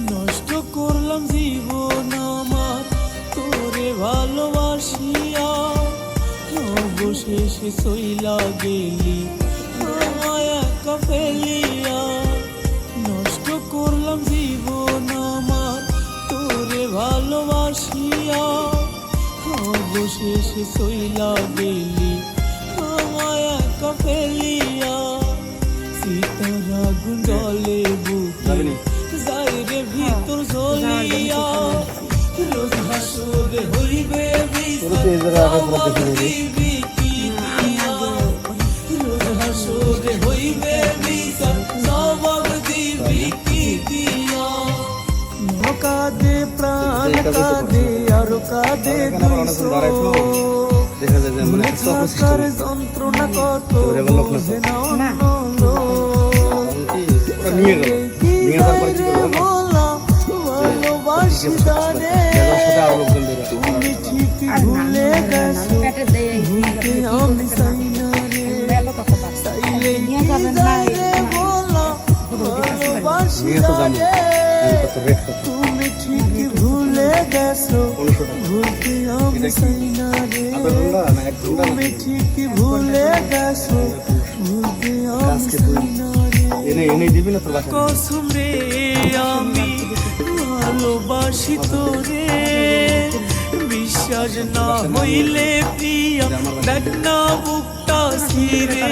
নষ্ট করলাম জীবন আমার তোরে ভালোবাসিয়া, অবশেষে সইলা গেলি আমায় একা ফেলিয়া। নষ্ট করলাম জীবন আমার তোরে ভালোবাসিয়া, অবশেষে সইলা গেলি আমায় একা ফেলিয়া। সীতার আগুন জ্বলে বুকে যাইরে ভিতর জ্বলিয়া, রোজ হাসরে হইবে বিচার দিবি কি দিয়া। রোজ হাসরে হইবে বিচার জবাব দিবি কি দিয়া। কাঁদে প্রাণ কাঁদে আর কাঁদে যন্ত্রণা কত বোঝে না অন্য ভালোবাসি তারে। তুমি ঠিক ভুলে গেছো ভুলতে আমি চাই না রে, চাইলে কি যাইরে বলো ভালোবাসি তারে। তুমি ঠিক ভুলে গেছো ভুলতে আমি চাই না রে, তুমি ঠিক ভুলে গেছো ভুলতে আমি চাই না রে। কসম রে আমি ভালোবাসি তোরে, বিশ্বাস না হইলে প্রিয়া দেখ না বুকটা ছিঁড়ে।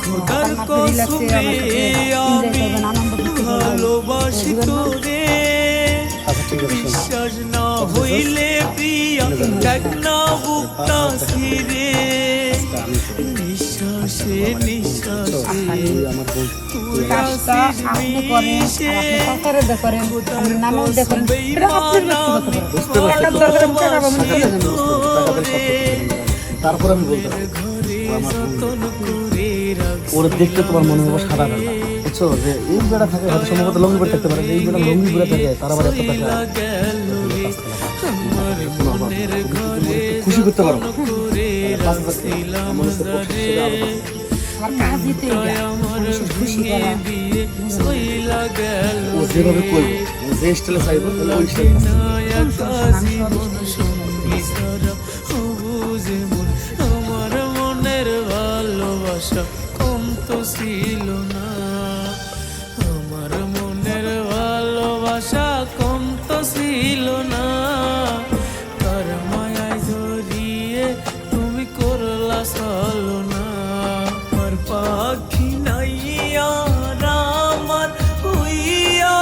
খোদার কসম রে আমি ভালোবাসি তোরে, বিশ্বাস না হইলে প্রিয়া দেখ না বুকটা ছিঁড়ে। নিঃশ্বাসে নিঃশ্বাসে তুই আসিস মিশে, তারপর আমি বলতে ওর দেখতে তোমার মনে হবে সাদা বেলা, বুঝছো? যে এই বেড়া থাকে হয়তো সম্ভবত লঙ্গি পরে থাকতে পারে, এই বেড়া লঙ্গি পরে থাকে তার আবার এত টাকা খুশি করতে পারো। ও যেভাবে করবো যে স্টাইলে চাইবো ওই স্টাইলে আমার মনের ভালোবাসা কম তো ছিল না, আমার মনের ভালোবাসা কম তো ছিল না। তার মায়ায় জড়িয়ে তুমি করলা চলো না। আমার পাখি নাইয়া আমার হইয়া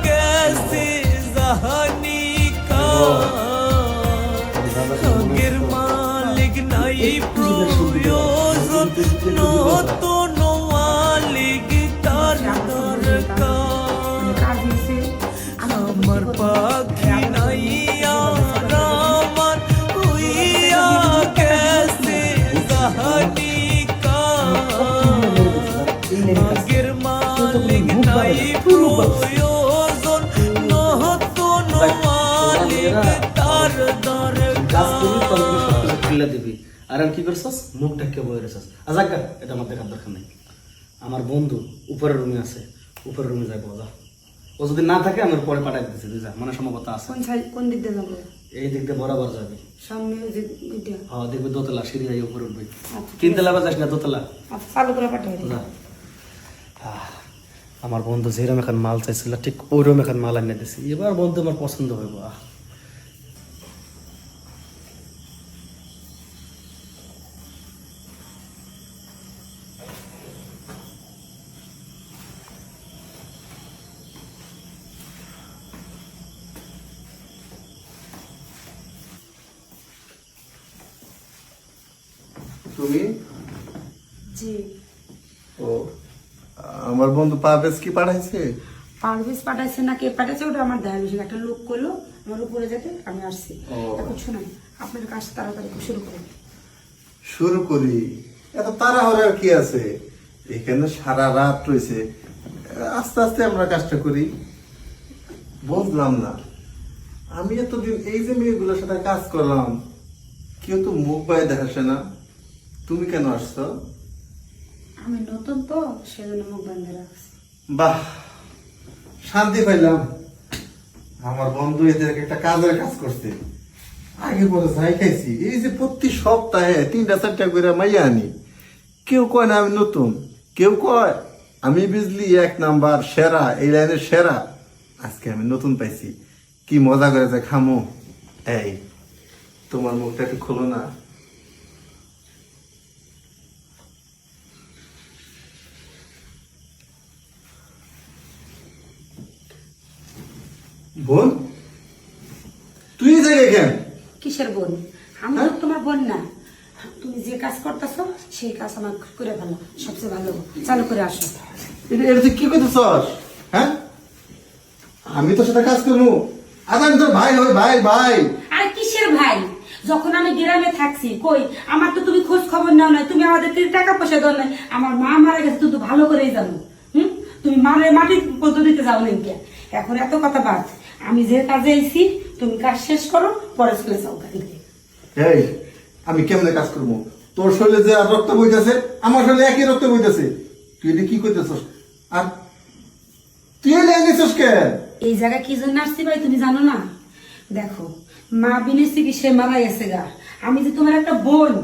গেছে জাহানি কা, আগের মালিক নাই প্রয়োজন নতুন মালিক তার দরকার। আমার পাখি নাইয়া আমার হইয়া গেছে জাহানি কা, আগের মালিক নাই প্রয়োজন নতুন মালিক তার দরকার। দিবি আর কি করছস মুখ ঢাকে বয়ে রেছস। আজাকা এটা আমার দেখার দরকার নেই। আমার বন্ধু উপরের রুমে আছে, উপরের রুমে যাবো। যা, ও যদি না থাকে আমি পরে পাঠাই দিতেছি, তুই যা, মানে সম্ভবত আছে। কোন দিক দিয়ে যাবো? এই দিক দিয়ে বরাবর যাবি, সামনে হ্যাঁ দেখবি দোতলা সিঁড়ি যাই উপরে উঠবি। তিনতলা বা যাস না দোতলা, চালু করে পাঠাই। আমার বন্ধু যেরকম এখন মাল চাইছিল ঠিক ওইরকম এখন মাল আনিয়ে দিছি। এবার বন্ধু আমার পছন্দ হইব। তুমি জি ও আমার বন্ধু পারভেজ কি পাঠাইছে? পারভেজ পাঠাইছে না কে পাঠাইছে ওটা আমার দেখা বিষয়। একটা লোক করলো আমার উপরে যেতে, আমি আসছি। এখন শুনুন, আপনার কাজ তাড়াতাড়ি শুরু করুন। শুরু করি, এত তাড়াহুড়ার কি আছে? এখানে সারা রাত রয়েছে, আস্তে আস্তে আমরা কাজটা করি। বুঝলাম না, আমি এতদিন এই যে মেয়েগুলোর সাথে কাজ করলাম কেউ তো মুখ বাই দেখাচ্ছে না, তুমি কেন আসছো? আমি নতুন তো সেজন্য মুখ বান্ধে রাখছি। বাহ, শান্তি পাইলাম। আমার বন্ধু এদের একটা কাজের কাজ করছে, আগে পরে যাই খাইছি। এই যে প্রতি সপ্তাহে 3-4টা করে মাইয়া আনি, কেউ কয় না আমি নতুন, কেউ কয় আমি বিজলি 1 নাম্বার সেরা, এই লাইনের সেরা। আজকে আমি নতুন পাইছি, কি মজা করে যে খামো। এই তোমার মুখটা একটু খোলো না। বোন, তুই এই জায়গায় কেন? কিসের বোন? আমি তো তোমার বোন না। তুমি যে কাজ করতেছো সেই কাজ আমার করে ভালো, সবচেয়ে ভালো চালু করে আসো। এটা তুই কি করতেছস? হ্যাঁ, আমি তোর সাথে কাজ করবো? আজ আমি তোর ভাই হই, ভাই ভাই। আর কিসের ভাই? যখন আমি গ্রামে থাকছি কই আমার তো তুমি খোঁজ খবর নাও না, তুমি আমাদেরকে টাকা পয়সা দাও না। আমার মা মারা গেছে তুই তো ভালো করেই জানো। তুমি মাটি পদ্ধতিতে যাও নাকি? এখন এত কথা বাদ, আমি যে কাজে আইছি তুমি কাজ শেষ করো, পরে চলে যাও গাড়ি থেকে। এই আমি কেমনে কাজ করবো? তোর শরীরে যে আর রক্ত বইতেছে, আমার শরীরে একই রক্ত বইতেছে। তুই এটা কি করতেছস? আর তুই এলে এনেছস কেন? এই জায়গায় কি জন্য আসছি ভাই তুমি জানো না? দেখো, মা বিনে চিকিৎসে মারা গেছে গা। আমি যে তোমার একটা বোন,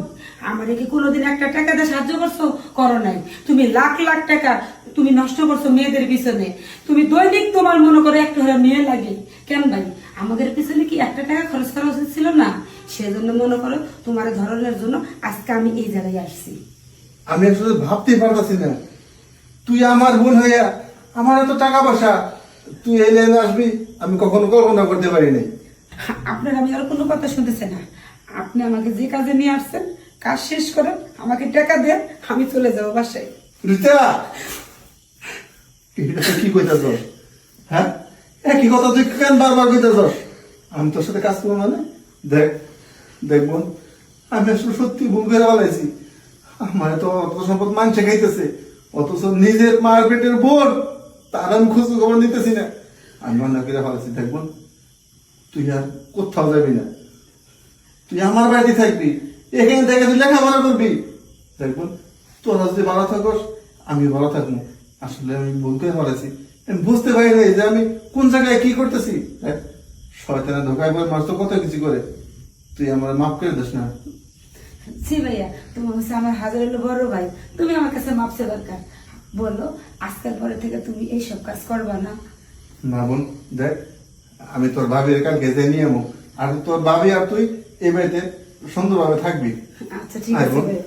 আমারে কি কোনোদিন একটা টাকা দিয়ে সাহায্য করছো? করো নাই। তুমি লাখ লাখ টাকা তুমি নষ্ট করছো মেয়েদের পিছনে। তুমি দৈনিক তোমার মনে করো একটা হলে মেয়ে লাগে কেন ভাই? আমাদের পিছনে কি একটা টাকা খরচ করা উচিত ছিল না? সেজন্য মনে করো তোমার ধরনের জন্য আজকে আমি এই জায়গায় আসছি। আমি আসলে ভাবতেই পারতাছি না, তুই আমার বোন হইয়া আমার এত টাকা পয়সা তুই এই লাইনে আসবি আমি কখনো কল্পনা করতে পারি নাই। আপনার আমি আর কোনো কথা শুনতেছে না। আপনি আমাকে যে কাজে নিয়ে আসছেন কাজ শেষ করেন, আমাকে টাকা দেন, আমি চলে যাবো বাসায়। রিতা, এটা তুই কি কইতাছস? হ্যাঁ, একই কথা তুই কেন বারবার কইতাছস? আমি তোর সাথে কাজ করবো মানে? দেখ দেখ বোন, আমি আসলে সত্যি ভুল করে বলাইছি। আমার তো অত সম্পদ মাংসে খাইতেছে, অথচ নিজের মার পেটের বোন তার আমি খোঁজ খবর নিতেছি না। আমি অন্য করে বলাইছি। দেখ বোন, তুই আর কোথাও যাবি না, তুই আমার বাড়িতে থাকবি, এখানে থেকে তুই লেখাপড়া করবি। দেখ বোন, তোরা যদি ভালো থাকস আমি ভালো থাকবো। আসলে আমি ভুল করে বলেছি, আমি বুঝতে পারি নাই যে আমি কোন জায়গায় কি করতেছি। দেখ, শয়তানে ধোকায় পড়ে মাছ তো কত কিছু করে, তুই আমার মাফ করে দিস না। জি ভাইয়া, তুমি হচ্ছে আমার হাজার হলো বড় ভাই, তুমি আমার কাছে মাপছে দরকার। বললো আজকের পরে থেকে তুমি এইসব কাজ করবা না। না বোন, দেখ আমি তোর ভাবির কালকে যে নিয়ে আর তোর ভাবি আর তুই এই বাড়িতে সুন্দরভাবে থাকবি। আচ্ছা ঠিক আয় আছে বোন। ভাইয়া।